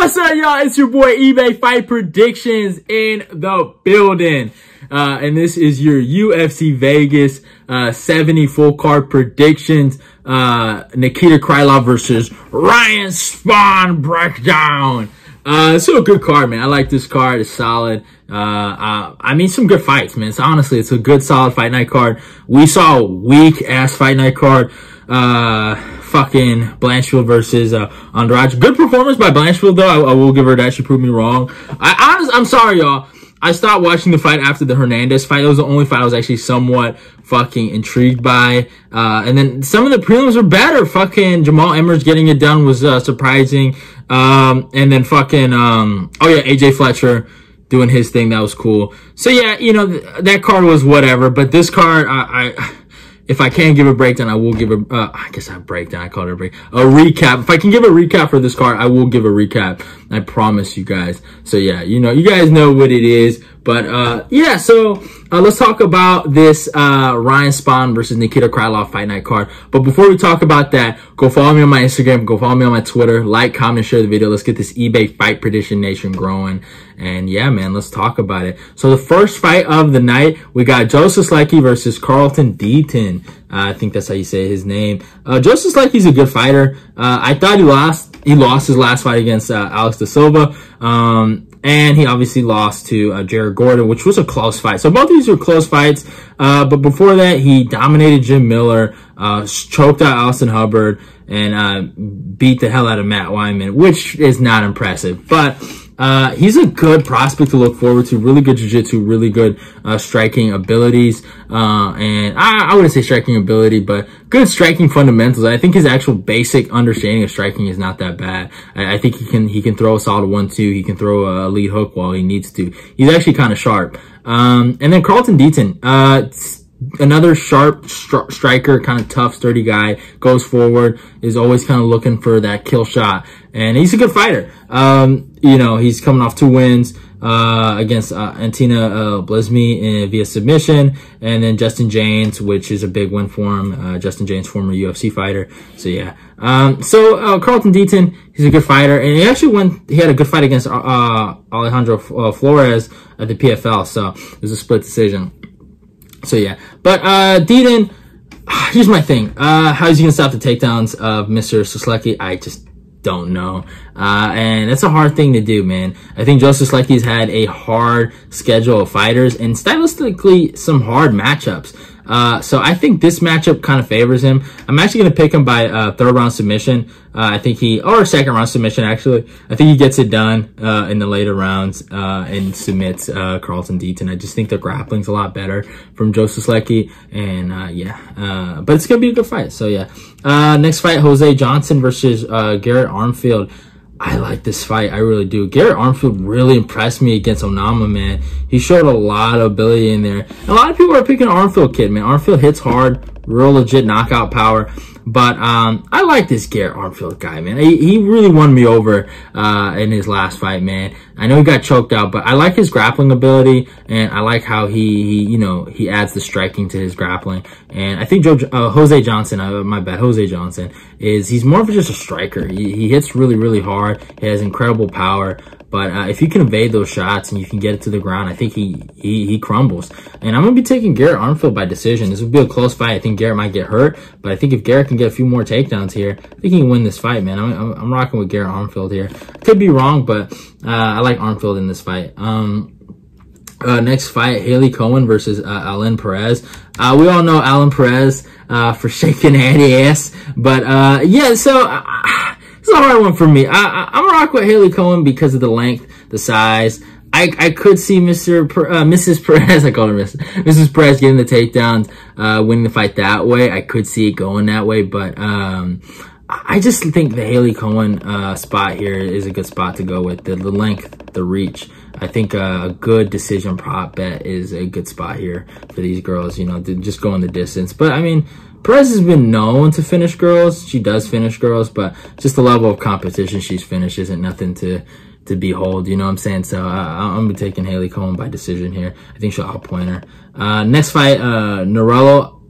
What's up, y'all? It's your boy eBay Fight Predictions in the building. And this is your UFC Vegas 70 full card predictions. Nikita Krylov versus Ryan Spann breakdown. So a good card, man. I like this card. It's solid. I mean, some good fights, man. So honestly, it's a good, solid fight night card. We saw a weak ass fight night card. Fucking Blanchfield versus Andrade. Good performance by Blanchfield, though. I will give her that. She proved me wrong. I'm sorry, y'all. I stopped watching the fight after the Hernandez fight. It was the only fight I was actually somewhat fucking intrigued by. And then some of the prelims were better. Fucking Jamal Emmers getting it done was surprising. And then fucking oh yeah, AJ Fletcher doing his thing. That was cool. So yeah, you know, that card was whatever. But this card, if I can't give a breakdown, I will give a, I guess a breakdown, I call it a recap. If I can give a recap for this card, I will give a recap. I promise you guys. So yeah, you know, you guys know what it is. But, yeah, so, let's talk about this, Ryan Spann versus Nikita Krylov fight night card. But before we talk about that, go follow me on my Instagram, go follow me on my Twitter, like, comment, share the video. Let's get this eBay Fight Prediction Nation growing. And yeah, man, let's talk about it. So the first fight of the night, we got Joseph Leite versus Carlton Deaton. I think that's how you say his name. Joseph Leite's a good fighter. I thought he lost his last fight against, Alex da Silva. And he obviously lost to Jared Gordon, which was a close fight. So both of these were close fights. But before that, he dominated Jim Miller, choked out Austin Hubbard, and beat the hell out of Matt Wyman, which is not impressive. But he's a good prospect to look forward to. Really good jiu-jitsu, really good striking abilities. And I wouldn't say striking ability, but good striking fundamentals. I think his actual basic understanding of striking is not that bad. I think he can throw a solid 1-2. He can throw a lead hook while he needs to. He's actually kind of sharp. And then Carlton Deaton, another sharp striker, kind of tough, sturdy guy, goes forward, is always kind of looking for that kill shot. And he's a good fighter. You know, he's coming off 2 wins, against, Antina, Blesmy via submission, and then Justin James, which is a big win for him. Justin James, former UFC fighter. So yeah. Carlton Deaton, he's a good fighter, and he had a good fight against, Alejandro Flores at the PFL. So it was a split decision. So yeah, but Deaton, here's my thing. How is he gonna stop the takedowns of Mr. Susleki? I just don't know. And it's a hard thing to do, man. I think Joseph Susleci's had a hard schedule of fighters and stylistically some hard matchups. So I think this matchup kind of favors him. I'm actually going to pick him by third round submission. I think or second round submission, actually. I think he gets it done in the later rounds and submits Carlton Deaton. I just think the grappling's a lot better from Joseph Susleci. And yeah, but it's going to be a good fight. So yeah. Next fight, Jose Johnson versus Garrett Armfield. I like this fight. I really do. Garrett Armfield really impressed me against Onama, man. He showed a lot of ability in there. And a lot of people are picking Armfield kid, man. Armfield hits hard, real legit knockout power. But I like this Garrett Armfield guy, man. He really won me over in his last fight, man. I know he got choked out, but I like his grappling ability, and I like how he adds the striking to his grappling. And I think Jose Johnson, Jose Johnson, he's more of just a striker. He hits really, really hard. He has incredible power. But if you can evade those shots and you can get it to the ground, I think he crumbles. And I'm going to be taking Garrett Armfield by decision. This will be a close fight. I think Garrett might get hurt, but I think if Garrett can get a few more takedowns here, I think he can win this fight, man. I'm rocking with Garrett Armfield here. Could be wrong, but I like Armfield in this fight. Next fight, Haley Cohen versus Alan Perez. We all know Alan Perez for shaking Andy ass, but yeah, so it's a hard one for me. I'm rock with Haley Cohen because of the length, the size. I could see Mrs. Perez, I call her Mrs. Perez getting the takedowns, winning the fight that way. I could see it going that way, but I just think the Haley Cohen spot here is a good spot to go with. The length, the reach. I think a good decision prop bet is a good spot here for these girls, you know, to just go in the distance. But I mean, Perez has been known to finish girls. She does finish girls, but just the level of competition she's finished isn't nothing to behold, you know what I'm saying? So I'm gonna be taking Haley Cohen by decision here. I think she'll outpoint her. Next fight, Nurullo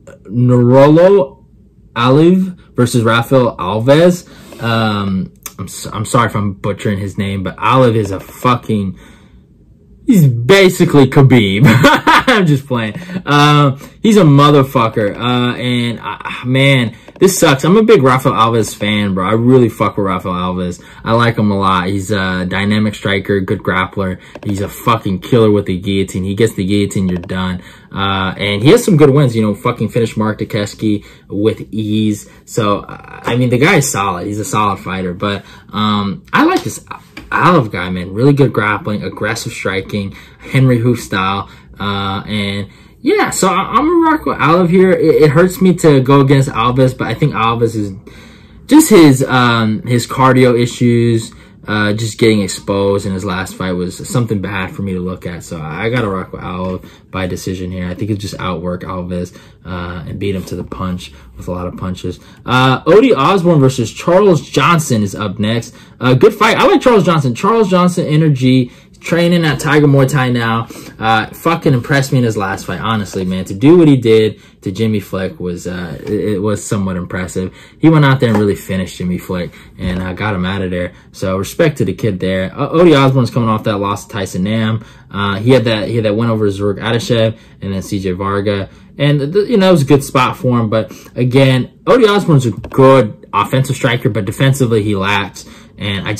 Aliv versus Rafael Alvis. I'm sorry if I'm butchering his name, but Alvis is a fucking, he's basically Khabib. I'm just playing. He's a motherfucker. Man, this sucks. I'm a big Rafael Alvis fan, bro. I really fuck with Rafael Alvis. I like him a lot. He's a dynamic striker, good grappler. He's a fucking killer with the guillotine. He gets the guillotine, you're done. And he has some good wins, you know, fucking finished Mark Dikeski with ease. So, I mean, the guy is solid. He's a solid fighter. But I like this Alvis guy, man. Really good grappling, aggressive striking, Henry Hoof style. And yeah, so I'm gonna rock with Alvis here. It hurts me to go against Alvis, but I think Alvis is just his cardio issues, just getting exposed in his last fight was something bad for me to look at. So I gotta rock with Alvis by decision here. I think he'll just outwork Alvis and beat him to the punch with a lot of punches. Odie Osborne versus Charles Johnson is up next. Good fight. I like Charles Johnson. Charles Johnson energy. Training at Tiger Muay Thai now. Fucking impressed me in his last fight, honestly, man. To do what he did to Jimmy Flick was, it was somewhat impressive. He went out there and really finished Jimmy Flick and got him out of there. So respect to the kid there. Odie Osborne's coming off that loss to Tyson Nam. He had that win over Zaruk Adeshev and then CJ Varga. And, you know, it was a good spot for him. But again, Odie Osborne's a good offensive striker, but defensively he lacks. And I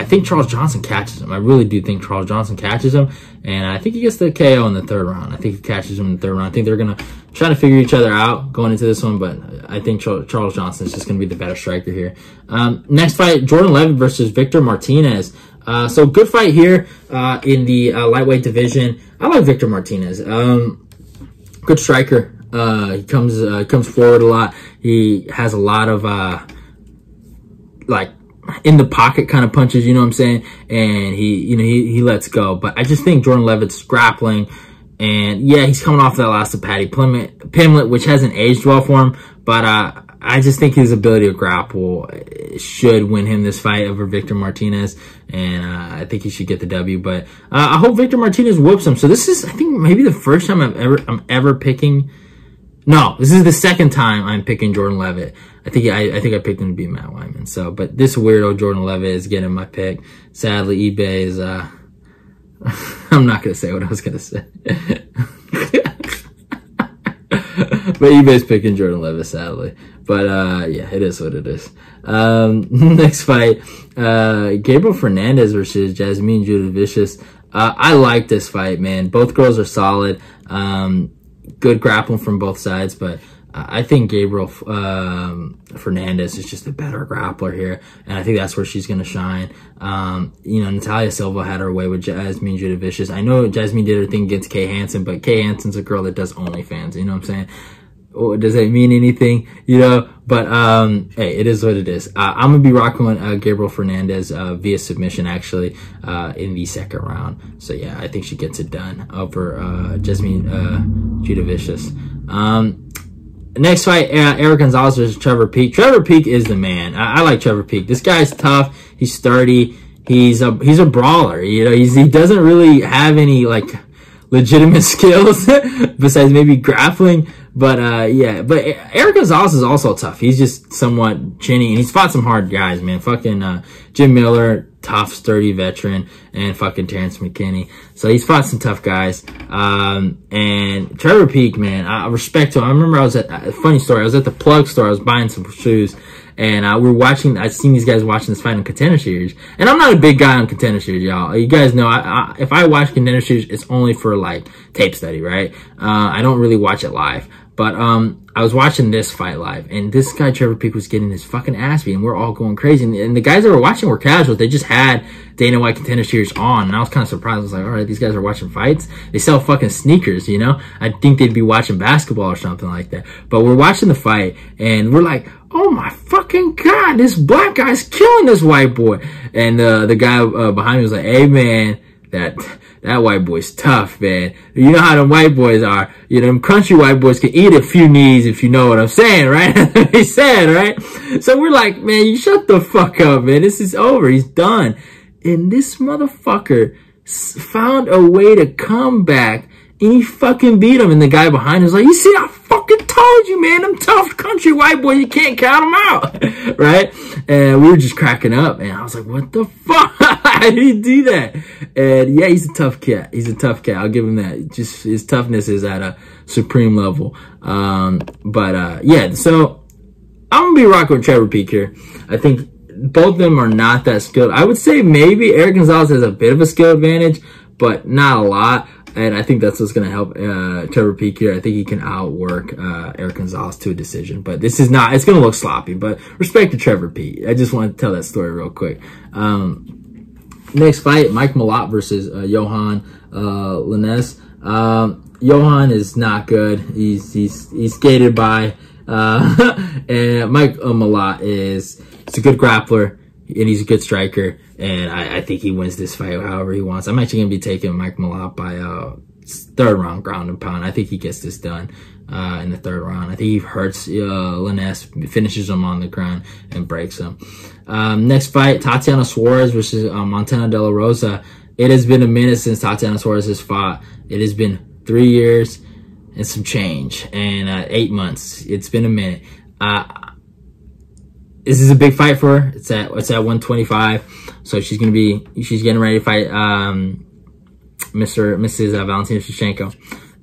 think Charles Johnson catches him. I really do think Charles Johnson catches him. And I think he gets the KO in the third round. I think he catches him in the third round. I think they're going to try to figure each other out going into this one. But I think Charles Johnson is just going to be the better striker here. Next fight, Jordan Levitt versus Victor Martinez. So good fight here in the lightweight division. I like Victor Martinez. Good striker. He comes forward a lot. He has a lot of like in the pocket kind of punches, you know what I'm saying? And he lets go. But I just think Jordan Levitt's grappling, and yeah, he's coming off that loss to Paddy Pimblett, which hasn't aged well for him. But I just think his ability to grapple should win him this fight over Victor Martinez, and I think he should get the W. But I hope Victor Martinez whoops him. So this is, I think, maybe the first time I'm ever picking. No, this is the second time I'm picking Jordan Levitt. I think I picked him to beat Matt Wyman. So, but this weirdo Jordan Levitt is getting my pick. Sadly, eBay is I'm not gonna say what I was gonna say. But eBay's picking Jordan Levitt, sadly. But yeah, it is what it is. Next fight, Gabriel Fernandez versus Jasmine Judavicius. I like this fight, man. Both girls are solid. Good grappling from both sides, but I think Gabriel Fernandez is just a better grappler here, and I think that's where she's going to shine. You know, Natalia Silva had her way with Jasmine Judavicius. I know Jasmine did her thing against Kay Hansen, but Kay Hansen's a girl that does OnlyFans, you know what I'm saying? Oh, does that mean anything? You know, but hey, it is what it is. I'm going to be rocking with Gabriel Fernandez via submission, actually, in the second round. So yeah, I think she gets it done over Jasmine Judavicius. Next fight, Eryk Gonzalez versus Trevor Peek. Trevor Peek is the man. I like Trevor Peek. This guy's tough. He's sturdy. He's a brawler. You know, he doesn't really have any like legitimate skills besides maybe grappling. But yeah, but Eryk Gonzalez is also tough. He's just somewhat chinny, and he's fought some hard guys, man. Fucking Jim Miller, tough, sturdy veteran, and fucking Terrence McKinney. So he's fought some tough guys. And Trevor Peek, man, I respect him. I remember I was at a funny story. I was at the plug store. I was buying some shoes, and we were watching. I seen these guys watching this fight on Contender Series, and I'm not a big guy on Contender Series, y'all. You guys know, if I watch Contender Series, it's only for like tape study, right? I don't really watch it live. But I was watching this fight live, and this guy Trevor Peek was getting his fucking ass beat, and we're all going crazy. And the guys that were watching were casuals. They just had Dana White Contender Series on, and I was kind of surprised. I was like, all right, these guys are watching fights. They sell fucking sneakers, you know? I think they'd be watching basketball or something like that. But we're watching the fight, and we're like, oh my fucking God, this black guy's killing this white boy. And the guy behind me was like, hey man, that white boy's tough, man. You know how them white boys are. You know, them country white boys can eat a few knees, if you know what I'm saying, right? He said, right? So we're like, man, you shut the fuck up, man. This is over. He's done. And this motherfucker found a way to come back, and he fucking beat him. And the guy behind him was like, you see how fucking tough told you, man, them tough country white boys, you can't count them out, right? And we were just cracking up, and I was like, what the fuck? How did he do that? And yeah, he's a tough cat. He's a tough cat. I'll give him that. Just his toughness is at a supreme level. Yeah, so I'm going to be rocking with Trevor Peak here. I think both of them are not that skilled. I would say maybe Eryk Gonzalez has a bit of a skill advantage, but not a lot. And I think that's what's going to help Trevor Peak here. I think he can outwork Eryk Gonzalez to a decision. But this is not, it's going to look sloppy. But respect to Trevor Peak. I just want to tell that story real quick. Next fight, Mike Malott versus Johan Lines. Johan is not good. He's skated by. And Mike Malott he's a good grappler, and he's a good striker. And I think he wins this fight however he wants. I'm actually going to be taking Mike Malott by third round ground and pound. I think he gets this done in the third round. I think he hurts Lines, finishes him on the ground, and breaks him. Next fight, Tatiana Suarez versus Montana De La Rosa. It has been a minute since Tatiana Suarez has fought. It has been 3 years and some change, and 8 months. It's been a minute. This is a big fight for her. It's at 125. So she's getting ready to fight Mrs. Valentina Shevchenko.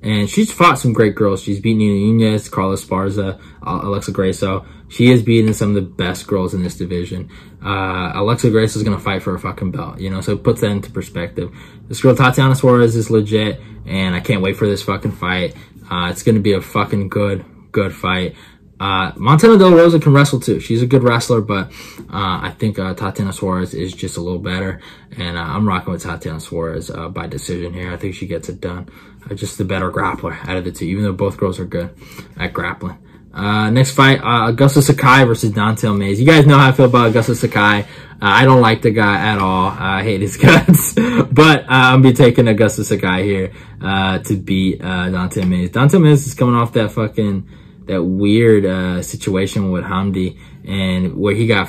And she's fought some great girls. She's beaten Nina Nunes, Carla Esparza, Alexa Grasso. She has beaten some of the best girls in this division. Alexa Grasso is going to fight for a fucking belt, you know, so it puts that into perspective. This girl, Tatiana Suarez, is legit, and I can't wait for this fucking fight. It's going to be a fucking good fight. Montana De La Rosa can wrestle too. She's a good wrestler, but I think Tatiana Suarez is just a little better, and I'm rocking with Tatiana Suarez by decision here. I think she gets it done. Just the better grappler out of the two, even though both girls are good at grappling. Next fight, Augusta Sakai versus Dante. You guys know how I feel about Augusta Sakai. I don't like the guy at all. I hate his guts. But I'll be taking Augusta Sakai here to beat Dante Mays. Dante Mays is coming off that weird situation with Hamdi, and where he got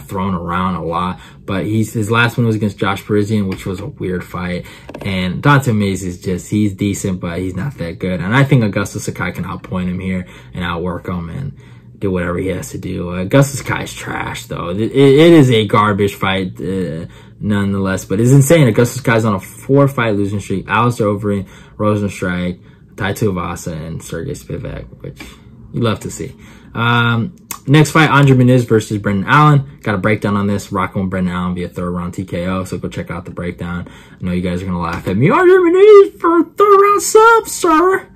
thrown around a lot. But his last one was against Josh Parisian, which was a weird fight. And Dante Mays is he's decent, but he's not that good. And I think Augusta Sakai can outpoint him here and outwork him and do whatever he has to do. Augusta Sakai's trash, though. It is a garbage fight, nonetheless. But it's insane. Augusta Sakai's on a 4-fight losing streak. Alistair Overeem, Rosenstrike, Tai Tuivasa, and Sergey Spivak, which you love to see. Next fight, Andre Muniz versus Brendan Allen. Got a breakdown on this. Rocking with Brendan Allen via third round TKO, so go check out the breakdown. I know you guys are going to laugh at me. Andre Muniz for third round sub, sir.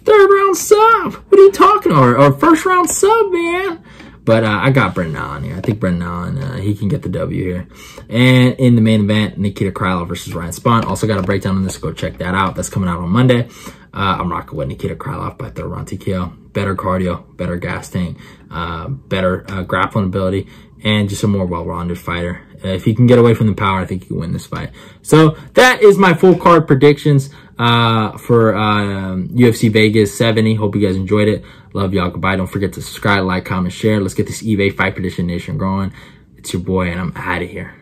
Third round sub. What are you talking about? Or first round sub, man. But I got Brendan Allen here. I think Brendan Allen, he can get the W here. And in the main event, Nikita Krylov versus Ryan Spann. Also got a breakdown on this. Go check that out. That's coming out on Monday. I'm rocking with Nikita Krylov by third round TKO. Better cardio, better gas tank, better grappling ability, and just a more well-rounded fighter. If he can get away from the power, I think he can win this fight. So that is my full card predictions for UFC Vegas 70. Hope you guys enjoyed it. Love y'all. Goodbye. Don't forget to subscribe, like, comment, share. Let's get this eBay Fight Prediction Nation going. It's your boy, and I'm out of here.